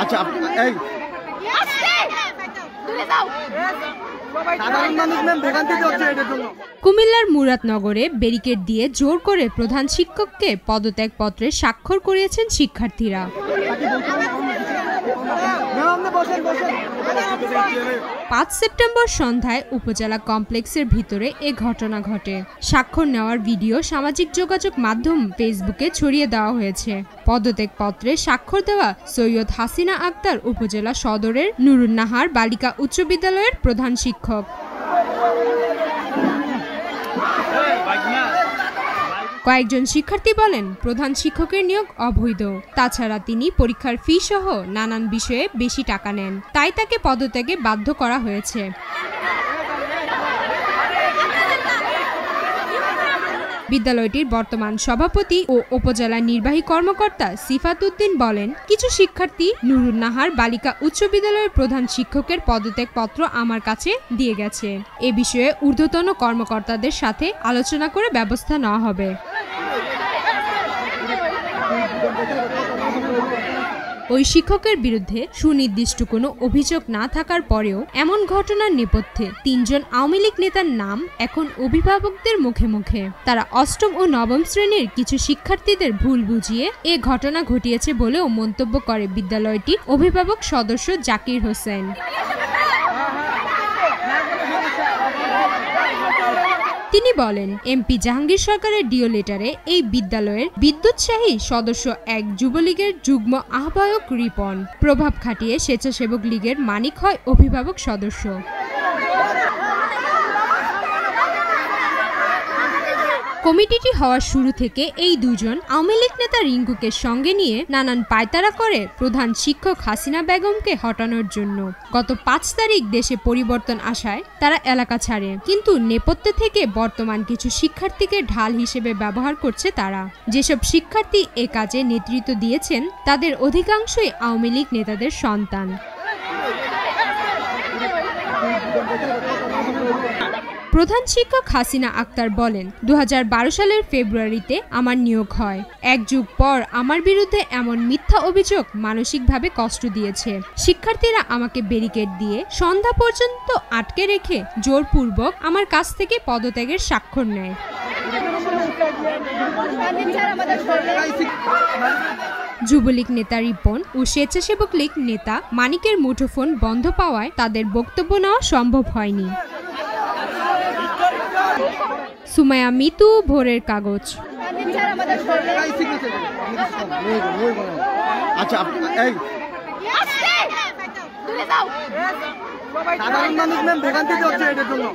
আচ্ছা এই কুমিল্লার মুরাদনগরে ব্যারিকেড দিয়ে জোর করে প্রধান শিক্ষককে পদত্যাগপত্রে স্বাক্ষর করিয়েছেন শিক্ষার্থীরা। ৫ সেপ্টেম্বর সন্ধ্যায় উপজেলা কমপ্লেক্সের ভিতরে এ ঘটনা ঘটে। স্বাক্ষর নেওয়ার ভিডিও সামাজিক যোগাযোগ মাধ্যম ফেসবুকে ছড়িয়ে দেওয়া হয়েছে। পদত্যাগপত্রে স্বাক্ষর দেওয়া সৈয়দ হাসিনা আক্তার উপজেলা সদরের নুরুন্নাহার বালিকা উচ্চ বিদ্যালয়ের প্রধান শিক্ষক। কয়েকজন শিক্ষার্থী বলেন, প্রধান শিক্ষকের নিয়োগ অবৈধ। তাছাড়া তিনি পরীক্ষার ফি সহ নানান বিষয়ে বেশি টাকা নেন, তাই তাকে পদত্যাগে বাধ্য করা হয়েছে। বিদ্যালয়টির বর্তমান সভাপতি ও উপজেলা নির্বাহী কর্মকর্তা সিফাত উদ্দিন বলেন, কিছু শিক্ষার্থী নুরুন্নাহার বালিকা উচ্চ বিদ্যালয়ের প্রধান শিক্ষকের পদত্যাগপত্র আমার কাছে দিয়ে গেছে। এ বিষয়ে ঊর্ধ্বতন কর্মকর্তাদের সাথে আলোচনা করে ব্যবস্থা নেওয়া হবে। ওই শিক্ষকের বিরুদ্ধে সুনির্দিষ্ট কোনো অভিযোগ না থাকার পরেও এমন ঘটনার নেপথ্যে ৩ জন আওয়ামী লীগ নেতার নাম এখন অভিভাবকদের মুখে মুখে। তারা অষ্টম ও নবম শ্রেণীর কিছু শিক্ষার্থীদের ভুল বুঝিয়ে এ ঘটনা ঘটিয়েছে বলেও মন্তব্য করে বিদ্যালয়টির অভিভাবক সদস্য জাকির হোসেন। তিনি বলেন, এমপি জাহাঙ্গীর সরকারের ডিও লেটারে এই বিদ্যালয়ের বিদ্যুৎসাহী সদস্য এক যুবলীগের যুগ্ম আহ্বায়ক রিপন, প্রভাব খাটিয়ে স্বেচ্ছাসেবক লীগের মানিক হয় অভিভাবক সদস্য। কমিটিটি হওয়ার শুরু থেকে এই দুজন আওয়ামী লীগ নেতা রিঙ্কুকে সঙ্গে নিয়ে নানান পায়তারা করে প্রধান শিক্ষক হাসিনা বেগমকে হটানোর জন্য। গত ৫ তারিখ দেশে পরিবর্তন আসায় তারা এলাকা ছাড়ে, কিন্তু নেপথ্যে থেকে বর্তমান কিছু শিক্ষার্থীকে ঢাল হিসেবে ব্যবহার করছে তারা। যেসব শিক্ষার্থী এ কাজে নেতৃত্ব দিয়েছেন তাদের অধিকাংশই আওয়ামী লীগ নেতাদের সন্তান। প্রধান শিক্ষক হাসিনা আক্তার বলেন, ২০১২ সালের ফেব্রুয়ারিতে আমার নিয়োগ হয়। ১ যুগ পর আমার বিরুদ্ধে এমন মিথ্যা অভিযোগ মানসিকভাবে কষ্ট দিয়েছে। শিক্ষার্থীরা আমাকে ব্যারিকেড দিয়ে সন্ধ্যা পর্যন্ত আটকে রেখে জোরপূর্বক আমার কাছ থেকে পদত্যাগের স্বাক্ষর নেয়। যুবলীগ নেতা রিপন ও স্বেচ্ছাসেবক লীগ নেতা মানিকের মুঠোফোন বন্ধ পাওয়ায় তাদের বক্তব্য নেওয়া সম্ভব হয়নি। সুমাইয়া মিতু, ভোরের কাগজ। আচ্ছা এই সাধারণ মানুষ ভোগান্তি হচ্ছে এটার জন্য।